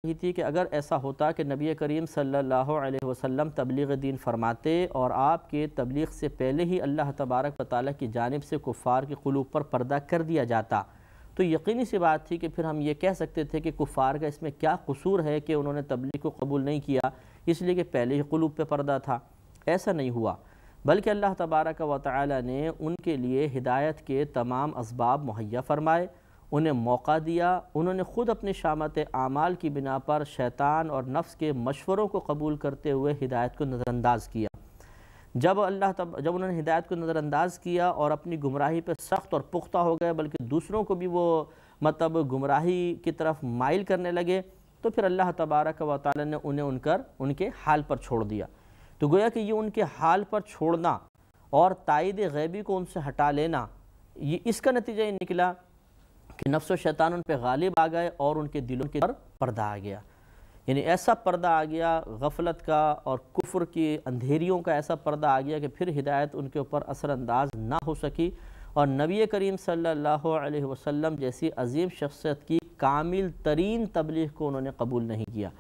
رہی تھی کہ اگر ایسا ہوتا کہ نبی کریم صلی اللہ علیہ وسلم تبلیغ دین فرماتے اور آپ کے تبلیغ سے پہلے ہی اللہ تبارک و تعالیٰ کی جانب سے کفار کے قلوب پر پردہ کر دیا جاتا، تو یقینی سی بات تھی کہ پھر ہم یہ کہہ سکتے تھے کہ کفار کا اس میں کیا قصور ہے کہ انہوں نے تبلیغ کو قبول نہیں کیا اس لیے کہ پہلے ہی قلوب پہ پردہ تھا۔ ایسا نہیں ہوا، بلکہ اللہ تبارک و تعالیٰ نے ان کے لیے ہدایت کے تمام اسباب مہیا فرمائے، انہیں موقع دیا، انہوں نے خود اپنی شامت اعمال کی بنا پر شیطان اور نفس کے مشوروں کو قبول کرتے ہوئے ہدایت کو نظر انداز کیا۔ جب انہوں نے ہدایت کو نظر انداز کیا اور اپنی گمراہی پہ سخت اور پختہ ہو گئے، بلکہ دوسروں کو بھی وہ گمراہی کی طرف مائل کرنے لگے، تو پھر اللہ تبارک و تعالی نے انہیں ان کے حال پر چھوڑ دیا۔ تو گویا کہ یہ ان کے حال پر چھوڑنا اور تائید غیبی کو ان سے ہٹا لینا، یہ اس کا نتیجہ یہ نکلا کہ نفس و شیطان ان پہ غالب آ گئے اور ان کے دلوں کے پر پردہ آ گیا، یعنی ایسا پردہ آ گیا غفلت کا اور کفر کی اندھیریوں کا، ایسا پردہ آ گیا کہ پھر ہدایت ان کے اوپر اثر انداز نہ ہو سکی، اور نبی کریم صلی اللہ علیہ وسلم جیسی عظیم شخصیت کی کامل ترین تبلیغ کو انہوں نے قبول نہیں کیا۔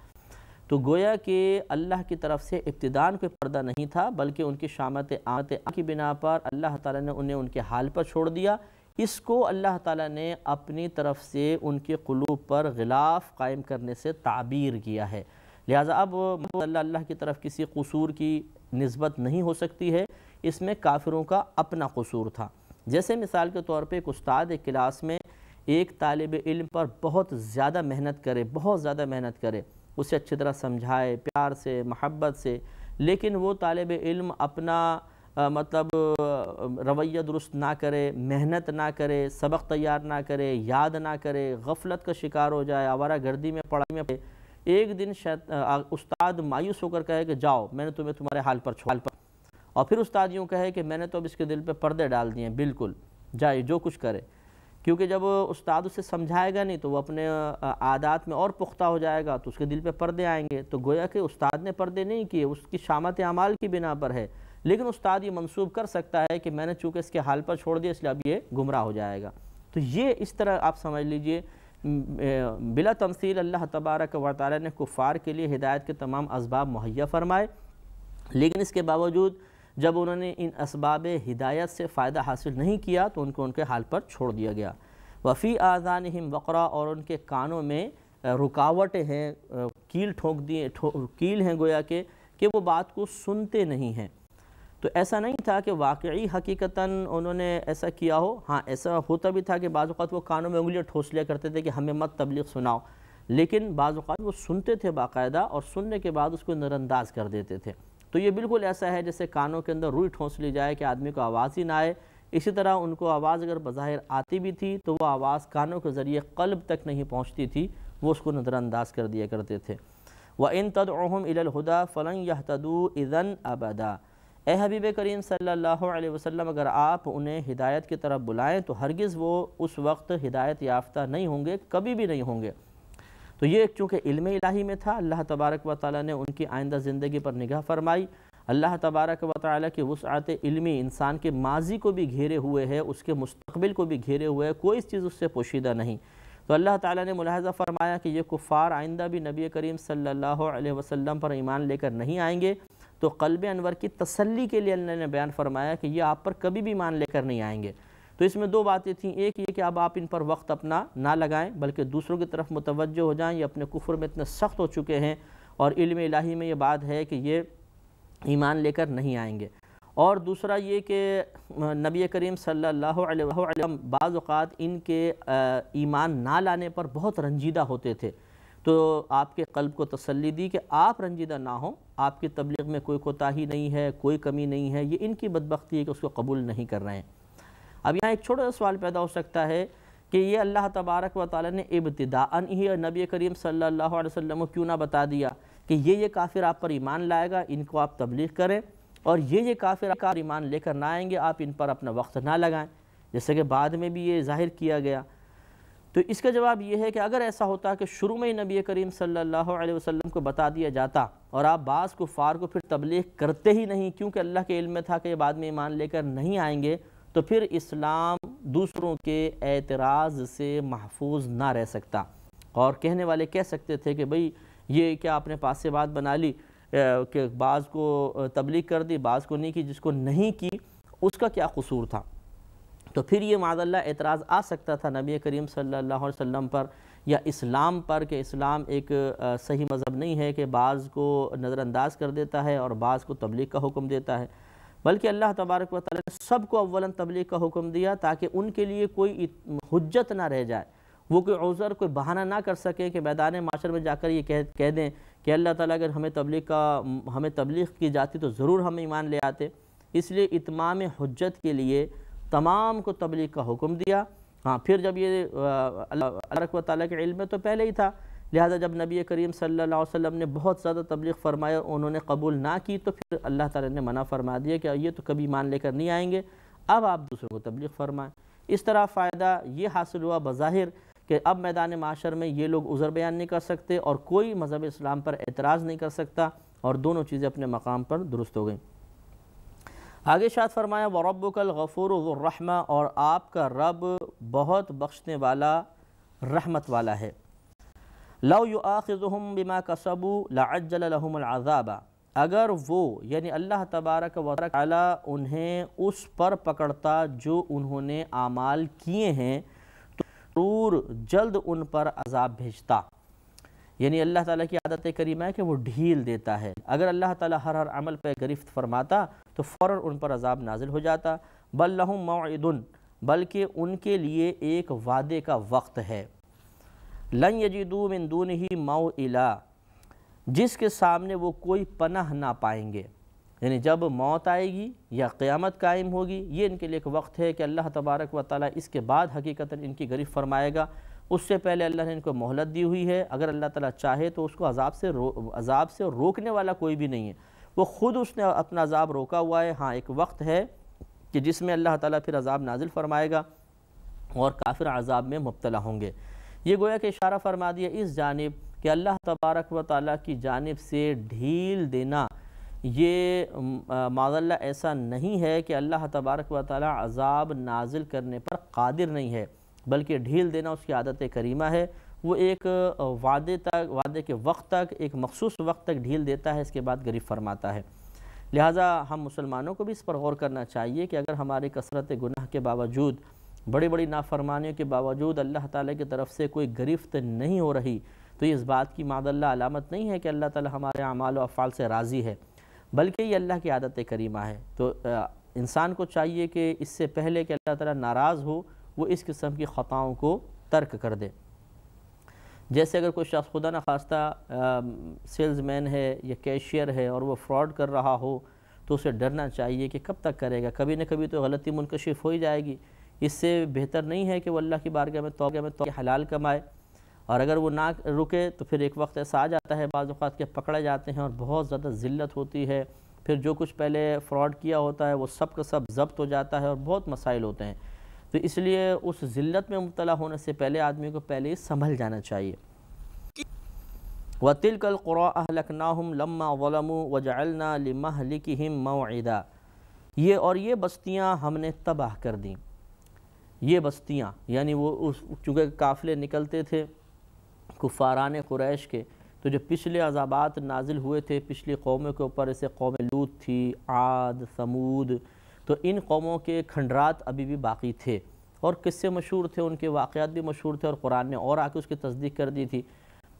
تو گویا کہ اللہ کی طرف سے ابتداءً کوئی پردہ نہیں تھا، بلکہ ان کی شامت کی بنا پر اللہ تعالیٰ نے انہیں ان کے حال پر چھوڑ دیا۔ اس کو اللہ تعالیٰ نے اپنی طرف سے ان کے قلوب پر غلاف قائم کرنے سے تعبیر کیا ہے، لہٰذا اب اللہ کی طرف کسی قصور کی نسبت نہیں ہو سکتی ہے، اس میں کافروں کا اپنا قصور تھا۔ جیسے مثال کے طور پہ ایک استاد ایک کلاس میں ایک طالب علم پر بہت زیادہ محنت کرے، اسے اچھی طرح سمجھائے پیار سے محبت سے، لیکن وہ طالب علم اپنا رویہ درست نہ کرے، محنت نہ کرے، سبق تیار نہ کرے، یاد نہ کرے، غفلت کا شکار ہو جائے، آوارہ گردی میں پڑھائی میں پڑے، ایک دن استاد مایوس ہو کر کہے کہ جاؤ میں نے تمہیں تمہارے حال پر چھوڑ، اور پھر استاد یوں کہے کہ میں نے تو اب اس کے دل پہ پردے ڈال دیے ہیں، بالکل جائے جو کچھ کرے، کیونکہ جب استاد اسے سمجھائے گا نہیں تو وہ اپنے عادات میں اور پختہ ہو جائے گا تو اس کے دل پہ پردے آئیں گے۔ تو گویا کہ استاد نے پردے نہیں کیے، اس کی شامت اعمال کی بنا پر ہے، لیکن استاد یہ منسوب کر سکتا ہے کہ میں نے چونکہ اس کے حال پر چھوڑ دیا اس لیے اب یہ گمراہ ہو جائے گا۔ تو یہ اس طرح آپ سمجھ لیجئے بلا تمثیل اللہ تبارک و تعالی نے کفار کے لیے ہدایت کے تمام اسباب مہیا فرمائے، لیکن اس کے باوجود جب انہوں نے ان اسباب ہدایت سے فائدہ حاصل نہیں کیا تو ان کو ان کے حال پر چھوڑ دیا گیا۔ وفی آذانہم وقرا، اور ان کے کانوں میں رکاوٹیں ہیں، کیل ہیں گویا کہ وہ بات کو سنتے نہیں ہیں۔ تو ایسا نہیں تھا کہ واقعی حقیقتاً انہوں نے ایسا کیا ہو، ہاں ایسا ہوتا بھی تھا کہ بعض اوقات وہ کانوں میں انگلیاں ٹھوس لیا کرتے تھے کہ ہمیں مت تبلیغ سناؤ، لیکن بعض اوقات وہ سنتے تھے باقاعدہ، اور سننے کے بعد اس کو نظر انداز کر دیتے تھے۔ تو یہ بالکل ایسا ہے جیسے کانوں کے اندر روئی ٹھونس لی جائے کہ آدمی کو آواز ہی نہ آئے، اسی طرح ان کو آواز اگر بظاہر آتی بھی تھی تو وہ آواز کانوں کے ذریعے قلب تک نہیں پہنچتی تھی، وہ اس کو نظر انداز کر دیا کرتے تھے۔ وَإِن تَدْعُهُمْ إِلَى الْهُدَى فَلَنْ يَهْتَدُوا إِذًا أَبَدًا، اے حبیب کریم صلی اللہ علیہ وسلم اگر آپ انہیں ہدایت کی طرف بلائیں تو ہرگز وہ اس وقت ہدایت یافتہ نہیں ہوں گے، کبھی بھی نہیں ہوں گے۔ تو یہ چونکہ علم الہی میں تھا، اللہ تبارک و تعالیٰ نے ان کی آئندہ زندگی پر نگاہ فرمائی۔ اللہ تبارک و تعالیٰ کی وسعت علمی انسان کے ماضی کو بھی گھیرے ہوئے ہے، اس کے مستقبل کو بھی گھیرے ہوئے ہے، کوئی چیز اس سے پوشیدہ نہیں۔ تو اللہ تعالیٰ نے ملاحظہ فرمایا کہ یہ کفار آئندہ بھی نبی کریم صلی اللہ علیہ وسلم پر ایمان لے کر نہیں آئیں گے، تو قلب انور کی تسلی کے لیے اللہ نے بیان فرمایا کہ یہ آپ پر کبھی بھی ایمان لے کر نہیں آئیں گے۔ تو اس میں دو باتیں تھیں، ایک یہ کہ اب آپ ان پر وقت اپنا نہ لگائیں بلکہ دوسروں کی طرف متوجہ ہو جائیں، یہ اپنے کفر میں اتنے سخت ہو چکے ہیں، اور علم الہی میں یہ بات ہے کہ یہ ایمان لے کر نہیں آئیں گے۔ اور دوسرا یہ کہ نبی کریم صلی اللہ علیہ وسلم بعض اوقات ان کے ایمان نہ لانے پر بہت رنجیدہ ہوتے تھے، تو آپ کے قلب کو تسلی دی کہ آپ رنجیدہ نہ ہوں، آپ کی تبلیغ میں کوئی کوتاہی نہیں ہے، کوئی کمی نہیں ہے، یہ ان کی بدبختی ہے کہ اس کو قبول نہیں کر رہے ہیں۔ اب یہاں ایک چھوٹا سا سوال پیدا ہو سکتا ہے کہ یہ اللہ تبارک و تعالی نے ابتداءً ہی نبی کریم صلی اللہ علیہ وسلم کو کیوں نہ بتا دیا کہ یہ کافر آپ پر ایمان لائے گا، ان کو آپ تبلیغ کریں، اور یہ کافر آپ ایمان لے کر نہ آئیں گے، آپ ان پر اپنا وقت نہ لگائیں، جیسے کہ بعد میں بھی یہ ظاہر کیا گیا۔ تو اس کا جواب یہ ہے کہ اگر ایسا ہوتا کہ شروع میں ہی نبی کریم صلی اللہ علیہ وسلم کو بتا دیا جاتا اور آپ بعض کفار کو پھر تبلیغ کرتے ہی نہیں، کیونکہ اللہ کے علم میں تھا کہ یہ بعد میں ایمان لے کر نہیں آئیں گے، تو پھر اسلام دوسروں کے اعتراض سے محفوظ نہ رہ سکتا۔ اور کہنے والے کہہ سکتے تھے کہ بھئی یہ کیا اپنے پاس سے بات بنا لی کہ بعض کو تبلیغ کر دی، بعض کو نہیں کی، جس کو نہیں کی اس کا کیا قصور تھا؟ تو پھر یہ معاذ اللہ اعتراض آ سکتا تھا نبی کریم صلی اللہ علیہ وسلم پر یا اسلام پر کہ اسلام ایک صحیح مذہب نہیں ہے کہ بعض کو نظر انداز کر دیتا ہے اور بعض کو تبلیغ کا حکم دیتا ہے، بلکہ اللہ تبارک و تعالی نے سب کو اولاً تبلیغ کا حکم دیا تاکہ ان کے لیے کوئی حجت نہ رہ جائے، وہ کوئی عذر کوئی بہانہ نہ کر سکے کہ میدان معاشر میں جا کر یہ کہہ دیں کہ اللہ تعالیٰ اگر ہمیں تبلیغ کی جاتی تو ضرور ہم ایمان لے آتے۔ اس لیے اتمام حجت کے لیے تمام کو تبلیغ کا حکم دیا۔ ہاں پھر جب یہ اللہ تبارک و تعالیٰ کے علم میں تو پہلے ہی تھا، لہٰذا جب نبی کریم صلی اللہ علیہ وسلم نے بہت زیادہ تبلیغ فرمایا اور انہوں نے قبول نہ کی تو پھر اللہ تعالیٰ نے منع فرما دیا کہ یہ تو کبھی ایمان لے کر نہیں آئیں گے، اب آپ دوسروں کو تبلیغ فرمائیں۔ اس طرح فائدہ یہ حاصل ہوا بظاہر کہ اب میدان معاشر میں یہ لوگ عذر بیان نہیں کر سکتے اور کوئی مذہب اسلام پر اعتراض نہیں کر سکتا، اور دونوں چیزیں اپنے مقام پر درست ہو گئیں۔ آگے ارشاد فرمایا وَرَبُّكَ الْغَفُورُ ذُو الرَّحْمَةِ، اور آپ کا رب بہت بخشنے والا رحمت والا ہے۔ لَوْ يُؤَاخِذُهُمْ بِمَا كَسَبُوا لَعَجَّلَ لَهُمُ الْعَذَابَ، اگر وہ یعنی اللہ تبارک و تعالی انہیں اس پر پکڑتا جو انہوں نے اعمال کیے ہیں تو ضرور جلد ان پر عذاب بھیجتا۔ یعنی اللہ تعالیٰ کی عادت کریمہ ہے کہ وہ ڈھیل دیتا ہے، اگر اللہ تعالیٰ ہر عمل پہ گرفت فرماتا تو فوراً ان پر عذاب نازل ہو جاتا۔ بل لہم موعد، بلکہ ان کے لیے ایک وعدے کا وقت ہے۔ لن یجدوا من دونہ موئلا، جس کے سامنے وہ کوئی پناہ نہ پائیں گے، یعنی جب موت آئے گی یا قیامت قائم ہوگی یہ ان کے لیے ایک وقت ہے کہ اللہ تبارک و تعالیٰ اس کے بعد حقیقتاً ان کی گرفت فرمائے گا۔ اس سے پہلے اللہ نے ان کو مہلت دی ہوئی ہے، اگر اللہ تعالیٰ چاہے تو اس کو عذاب سے روکنے والا کوئی بھی نہیں ہے، وہ خود اس نے اپنا عذاب روکا ہوا ہے۔ ہاں ایک وقت ہے کہ جس میں اللہ تعالیٰ پھر عذاب نازل فرمائے گا اور کافر عذاب میں مبتلا ہوں گے۔ یہ گویا کہ اشارہ فرما دیا اس جانب کہ اللہ تبارک و تعالیٰ کی جانب سے ڈھیل دینا یہ معاذ اللہ ایسا نہیں ہے کہ اللہ تبارک و تعالیٰ عذاب نازل کرنے پر قادر نہیں ہے، بلکہ ڈھیل دینا اس کی عادت کریمہ ہے۔ وہ ایک وعدے کے وقت تک، ایک مخصوص وقت تک ڈھیل دیتا ہے، اس کے بعد گرفت فرماتا ہے۔ لہٰذا ہم مسلمانوں کو بھی اس پر غور کرنا چاہیے کہ اگر ہماری کثرت گناہ کے باوجود، بڑی بڑی نافرمانیوں کے باوجود اللہ تعالیٰ کی طرف سے کوئی گرفت نہیں ہو رہی تو یہ اس بات کی معاذ اللہ علامت نہیں ہے کہ اللہ تعالیٰ ہمارے اعمال و افعال سے راضی ہے، بلکہ یہ اللہ کی عادت کریمہ ہے۔ تو انسان کو چاہیے کہ اس سے پہلے کہ اللہ تعالیٰ ناراض ہو وہ اس قسم کی خطاؤں کو ترک کر دے۔ جیسے اگر کوئی شخص خدا نخواستہ سیلز مین ہے یا کیشیئر ہے اور وہ فراڈ کر رہا ہو تو اسے ڈرنا چاہیے کہ کب تک کرے گا، کبھی نہ کبھی تو غلطی منکشف ہو ہی جائے گی۔ اس سے بہتر نہیں ہے کہ وہ اللہ کی بارگاہ میں توبہ حلال کمائے، اور اگر وہ نہ رکے تو پھر ایک وقت ایسا آ جاتا ہے بعض اوقات کہ پکڑے جاتے ہیں اور بہت زیادہ ذلت ہوتی ہے، پھر جو کچھ پہلے فراڈ کیا ہوتا ہے وہ سب کا سب ضبط ہو جاتا ہے اور بہت مسائل ہوتے ہیں۔ تو اس لیے اس ذلت میں مبتلا ہونے سے پہلے آدمی کو پہلے سنبھل جانا چاہیے۔ وَتِلْكَ الْقُرَىٰ أَهْلَكْنَاهُمْ لَمَّا ظَلَمُوا وَجَعَلْنَا لِمَهْلِكِهِمْ مَوْعِدًا، اور یہ بستیاں ہم نے تباہ کر دیں۔ یہ بستیاں یعنی وہ چونکہ قافلے نکلتے تھے کفاران قریش کے، تو جو پچھلے عذابات نازل ہوئے تھے پچھلی قوموں کے اوپر، جیسے قوم لوط تھی، عاد، ثمود، تو ان قوموں کے کھنڈرات ابھی بھی باقی تھے اور قصے مشہور تھے، ان کے واقعات بھی مشہور تھے اور قرآن نے اور آ کے اس کی تصدیق کر دی تھی۔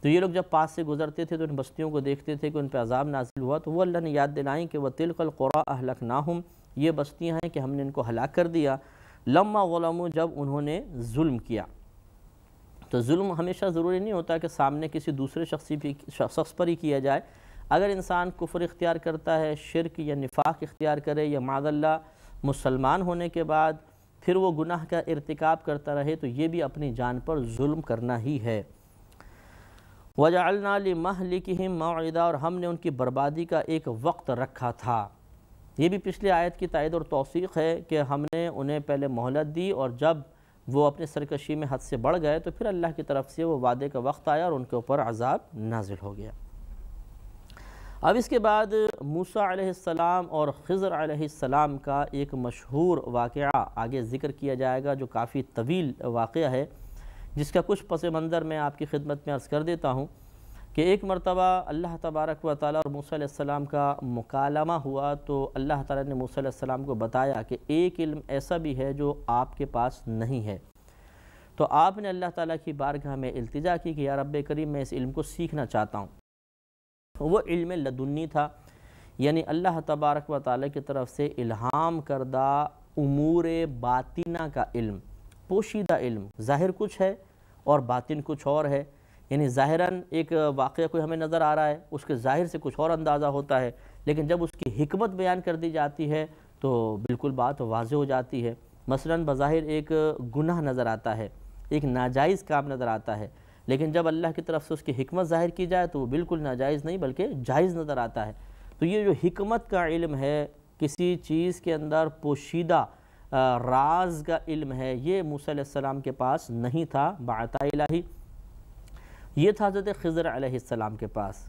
تو یہ لوگ جب پاس سے گزرتے تھے تو ان بستیوں کو دیکھتے تھے کہ ان پہ عذاب نازل ہوا، تو وہ اللہ نے یاد دلائیں کہ وَتِلْكَ الْقُرَىٰ أَهْلَكْنَاهُمْ، یہ بستیاں ہیں کہ ہم نے ان کو ہلاک کر دیا، لَمَّا ظَلَمُوا، جب انہوں نے ظلم کیا۔ تو ظلم ہمیشہ ضروری نہیں ہوتا کہ سامنے کسی دوسرے شخص پر ہی کیا جائے۔ اگر انسان کفر اختیار کرتا ہے، شرک یا نفاق اختیار کرے، یا معاذ اللہ مسلمان ہونے کے بعد پھر وہ گناہ کا ارتکاب کرتا رہے، تو یہ بھی اپنی جان پر ظلم کرنا ہی ہے۔ وَجَعَلْنَا لِمَهْلِكِهِمْ مَوْعِدًا، اور ہم نے ان کی بربادی کا ایک وقت رکھا تھا۔ یہ بھی پچھلی آیت کی تائید اور توثیق ہے کہ ہم نے انہیں پہلے مہلت دی اور جب وہ اپنے سرکشی میں حد سے بڑھ گئے تو پھر اللہ کی طرف سے وہ وعدے کا وقت آیا اور ان کے اوپر عذاب نازل ہو گیا۔ اب اس کے بعد موسیٰ علیہ السلام اور خضر علیہ السلام کا ایک مشہور واقعہ آگے ذکر کیا جائے گا جو کافی طویل واقعہ ہے، جس کا کچھ پس منظر میں آپ کی خدمت میں عرض کر دیتا ہوں کہ ایک مرتبہ اللہ تبارک و تعالیٰ اور موسیٰ علیہ السلام کا مکالمہ ہوا، تو اللہ تعالیٰ نے موسیٰ علیہ السلام کو بتایا کہ ایک علم ایسا بھی ہے جو آپ کے پاس نہیں ہے۔ تو آپ نے اللہ تعالیٰ کی بارگاہ میں التجا کی کہ یا رب کریم میں اس علم کو سیکھنا چاہتا ہوں۔ وہ علم لدنی تھا، یعنی اللہ تبارک و تعالیٰ کی طرف سے الہام کردہ امور باطنہ کا علم، پوشیدہ علم۔ ظاہر کچھ ہے اور باطن کچھ اور ہے، یعنی ظاہراً ایک واقعہ کوئی ہمیں نظر آ رہا ہے، اس کے ظاہر سے کچھ اور اندازہ ہوتا ہے، لیکن جب اس کی حکمت بیان کر دی جاتی ہے تو بالکل بات واضح ہو جاتی ہے۔ مثلاً بظاہر ایک گناہ نظر آتا ہے، ایک ناجائز کام نظر آتا ہے، لیکن جب اللہ کی طرف سے اس کی حکمت ظاہر کی جائے تو وہ بالکل ناجائز نہیں بلکہ جائز نظر آتا ہے۔ تو یہ جو حکمت کا علم ہے، کسی چیز کے اندر پوشیدہ راز کا علم ہے، یہ موسیٰ علیہ السلام کے پاس نہیں تھا بعطاء الہی، یہ تھا حضرت خضر علیہ السلام کے پاس۔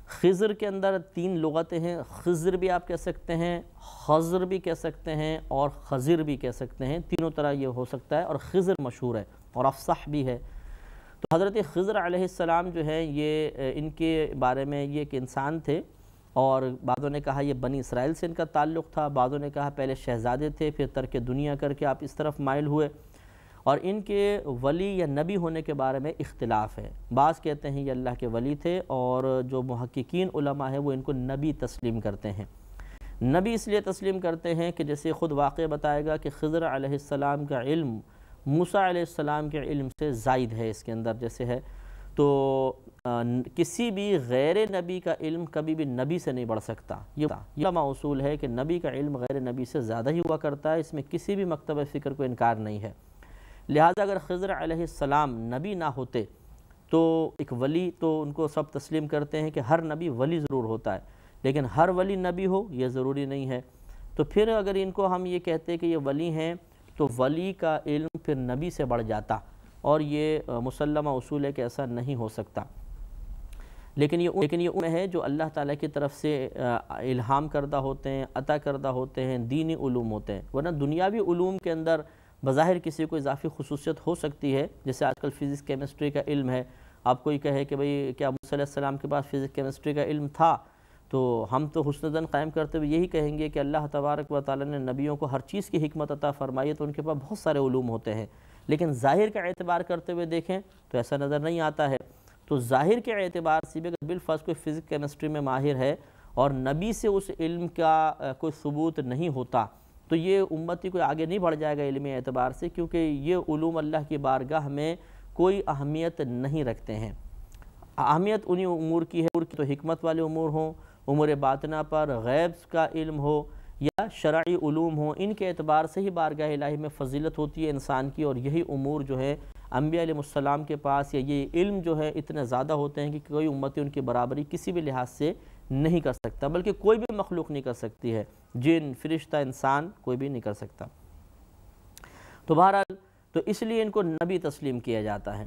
خضر کے اندر 3 لغتیں ہیں، خضر بھی آپ کہہ سکتے ہیں، خضر بھی کہہ سکتے ہیں اور خضر بھی کہہ سکتے ہیں، تینوں طرح یہ ہو سکتا ہے، اور خضر مشہور ہے اور افصح بھی ہے۔ تو حضرت خضر علیہ السلام جو ہے یہ ان کے بارے میں یہ ایک انسان تھے، اور بعضوں نے کہا یہ بنی اسرائیل سے ان کا تعلق تھا، بعضوں نے کہا پہلے شہزادے تھے پھر ترک دنیا کر کے آپ اس طرف مائل ہوئے، اور ان کے ولی یا نبی ہونے کے بارے میں اختلاف ہے۔ بعض کہتے ہیں یہ اللہ کے ولی تھے، اور جو محققین علماء ہیں وہ ان کو نبی تسلیم کرتے ہیں۔ نبی اس لیے تسلیم کرتے ہیں کہ جیسے خود واقعہ بتائے گا کہ خضر علیہ السلام کا علم موسیٰ علیہ السلام کے علم سے زائد ہے، اس کے اندر جیسے ہے تو کسی بھی غیر نبی کا علم کبھی بھی نبی سے نہیں بڑھ سکتا۔ یہ علماء اصول ہے کہ نبی کا علم غیر نبی سے زیادہ ہی ہوا کرتا ہے، اس میں کسی بھی مکتب فکر کو انکار نہیں ہے۔ لہٰذا اگر خضر علیہ السلام نبی نہ ہوتے تو ایک ولی تو ان کو سب تسلیم کرتے ہیں کہ ہر نبی ولی ضرور ہوتا ہے، لیکن ہر ولی نبی ہو یہ ضروری نہیں ہے۔ تو پھر اگر ان کو ہم یہ کہتے کہ یہ ولی ہیں تو ولی کا علم پھر نبی سے بڑھ جاتا، اور یہ مسلمہ اصول ہے کہ ایسا نہیں ہو سکتا۔ لیکن یہ علم ہے جو اللہ تعالیٰ کی طرف سے الہام کردہ ہوتے ہیں، عطا کردہ ہوتے ہیں، دینی علوم ہوتے ہیں، ورنہ دنیاوی علوم کے اندر بظاہر کسی کو اضافی خصوصیت ہو سکتی ہے، جیسے آج کل فزکس کیمسٹری کا علم ہے۔ آپ کوئی کہے کہ بھئی کیا موسیٰ علیہ السلام کے پاس فزکس کیمسٹری کا علم تھا، تو ہم تو حسن ظن قائم کرتے ہوئے یہی کہیں گے کہ اللہ تبارک و تعالیٰ نے نبیوں کو ہر چیز کی حکمت عطا فرمائی ہے، تو ان کے پاس بہت سارے علوم ہوتے ہیں، لیکن ظاہر کا اعتبار کرتے ہوئے دیکھیں تو ایسا نظر نہیں آتا ہے۔ تو ظاہر کے اعتبار سے بھی اگر بالفرض کوئی فزکس کیمسٹری میں ماہر ہے اور نبی سے اس علم کا کوئی ثبوت نہیں ہوتا، تو یہ امتی کوئی آگے نہیں بڑھ جائے گا علمی اعتبار سے، کیونکہ یہ علوم اللہ کی بارگاہ میں کوئی اہمیت نہیں رکھتے ہیں۔ اہمیت انہی امور کی ہے تو حکمت والے امور ہوں، امور باطنہ پر غیب کا علم ہو یا شرعی علوم ہوں، ان کے اعتبار سے ہی بارگاہ الہی میں فضیلت ہوتی ہے انسان کی، اور یہی امور جو ہے انبیاء علیہ السلام کے پاس یا یہ علم جو ہے اتنے زیادہ ہوتے ہیں کہ کوئی امتی ان کی برابری کسی بھی لحاظ سے نہیں کر سکتا، بلکہ کوئی بھی مخلوق نہیں کر سکتی ہے، جن، فرشتہ، انسان کوئی بھی نہیں کر سکتا۔ تو بہرحال تو اس لیے ان کو نبی تسلیم کیا جاتا ہے۔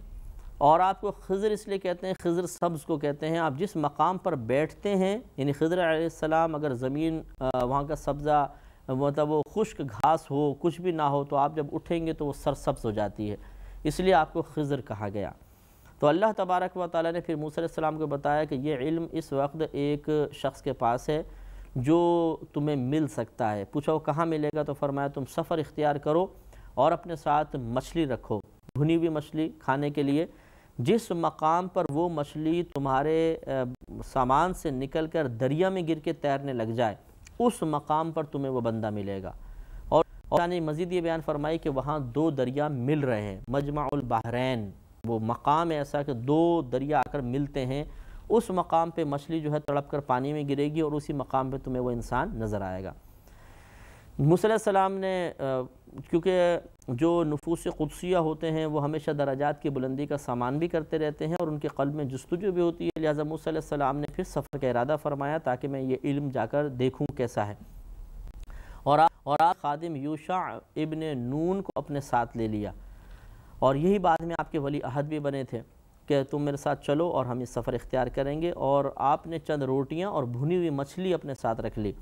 اور آپ کو خضر اس لیے کہتے ہیں، خضر سبز کو کہتے ہیں، آپ جس مقام پر بیٹھتے ہیں، یعنی خضر علیہ السلام اگر زمین وہاں کا سبزہ مطلب وہ خشک گھاس ہو، کچھ بھی نہ ہو، تو آپ جب اٹھیں گے تو وہ سرسبز ہو جاتی ہے، اس لیے آپ کو خضر کہا گیا۔ تو اللہ تبارک و تعالیٰ نے پھر موسیٰ علیہ السلام کو بتایا کہ یہ علم اس وقت ایک شخص کے پاس ہے جو تمہیں مل سکتا ہے۔ پوچھا وہ کہاں ملے گا، تو فرمایا تم سفر اختیار کرو اور اپنے ساتھ مچھلی رکھو، بھنی ہوئی مچھلی کھانے کے لیے، جس مقام پر وہ مچھلی تمہارے سامان سے نکل کر دریا میں گر کے تیرنے لگ جائے، اس مقام پر تمہیں وہ بندہ ملے گا۔ اور مزید یہ بیان فرمائی کہ وہاں 2 دریا مل رہے ہیں، مجمع البحرین، وہ مقام ایسا کہ 2 دریا آ کر ملتے ہیں، اس مقام پہ مچھلی جو ہے تڑپ کر پانی میں گرے گی، اور اسی مقام پہ تمہیں وہ انسان نظر آئے گا۔ موسیٰ علیہ السلام نے کیونکہ جو نفوس قدسیہ ہوتے ہیں وہ ہمیشہ درجات کی بلندی کا سامان بھی کرتے رہتے ہیں، اور ان کے قلب میں جستجو بھی ہوتی ہے، لہٰذا موسیٰ علیہ السلام نے پھر سفر کا ارادہ فرمایا تاکہ میں یہ علم جا کر دیکھوں کیسا ہے، اور آپ خادم یوشع ابن نون کو اپنے ساتھ لے لیا، اور یہی بعد میں آپ کے ولی عہد بھی بنے تھے کہ تم میرے ساتھ چلو اور ہم اس سفر اختیار کریں گے، اور آپ نے چند روٹیاں اور بھنی ہوئی مچھلی اپنے ساتھ رکھ لی،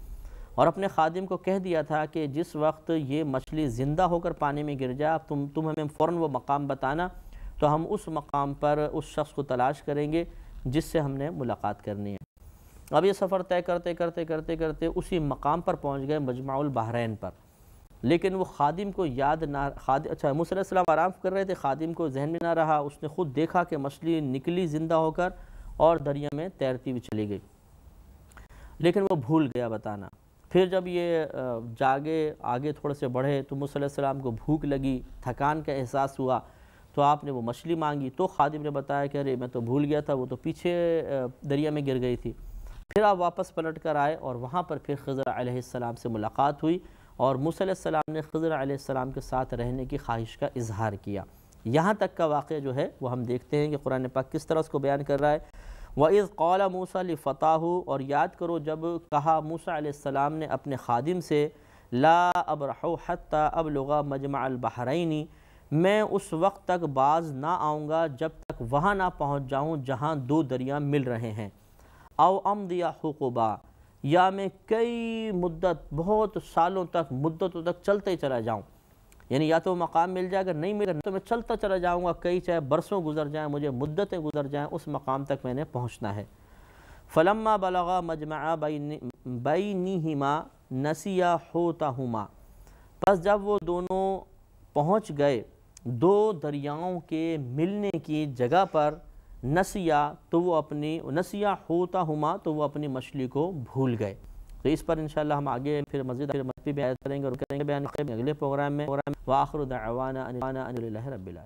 اور اپنے خادم کو کہہ دیا تھا کہ جس وقت یہ مچھلی زندہ ہو کر پانی میں گر جائے تم ہمیں فوراً وہ مقام بتانا، تو ہم اس مقام پر اس شخص کو تلاش کریں گے جس سے ہم نے ملاقات کرنی ہے۔ اب یہ سفر طے کرتے کرتے کرتے کرتے اسی مقام پر پہنچ گئے، مجمع البحرین پر، لیکن وہ خادم کو یاد نہ اچھا موسیٰ علیہ السلام آرام کر رہے تھے، خادم کو ذہن میں نہ رہا، اس نے خود دیکھا کہ مچھلی نکلی زندہ ہو کر اور دریا میں تیرتی ہوئی چلی گئی، لیکن وہ بھول گیا بتانا۔ پھر جب یہ جاگے آگے تھوڑے سے بڑھے تو موسیٰ علیہ السلام کو بھوک لگی، تھکان کا احساس ہوا، تو آپ نے وہ مچھلی مانگی، تو خادم نے بتایا کہ ارے میں تو بھول گیا تھا، وہ تو پیچھے دریا میں گر گئی تھی۔ پھر آپ واپس پلٹ کر آئے اور وہاں پر پھر خضر علیہ السلام سے ملاقات ہوئی، اور موسیٰ علیہ السلام نے خضر علیہ السلام کے ساتھ رہنے کی خواہش کا اظہار کیا۔ یہاں تک کا واقعہ جو ہے وہ ہم دیکھتے ہیں کہ قرآن پاک کس طرح اس کو بیان کر رہا ہے۔ وَإِذْ قَالَ مُوسَىٰ لِفَتَاهُ، اور یاد کرو جب کہا موسیٰ علیہ السلام نے اپنے خادم سے، لَا أَبْرَحُ حَتَّىٰ أَبْلُغَ مَجْمَعَ الْبَحْرَيْنِ، میں اس وقت تک باز نہ آؤں گا جب تک وہاں نہ پہنچ جاؤں جہاں دو دریا مل رہے ہیں، او امضی حقبا، یا میں کئی مدت بہت سالوں تک مدتوں تک چلتے چلا جاؤں، یعنی یا تو مقام مل جائے، اگر نہیں ملے تو میں چلتا چلا جاؤں گا، کئی چاہے برسوں گزر جائیں، مجھے مدتیں گزر جائیں، اس مقام تک میں نے پہنچنا ہے۔ فلما بلغا مجمع بینہما نسیا حوتہما، پس جب وہ دونوں پہنچ گئے دو دریاؤں کے ملنے کی جگہ پر، نسیا حوتہما، تو وہ اپنی مچھلی کو بھول گئے۔ تو اس پر انشاءاللہ ہم آگے پھر مزید بیان کریں گے اور کریں گے بیان اگلے پروگرام میں۔ وآخر دعوانا ان الحمد للہ رب العالمین۔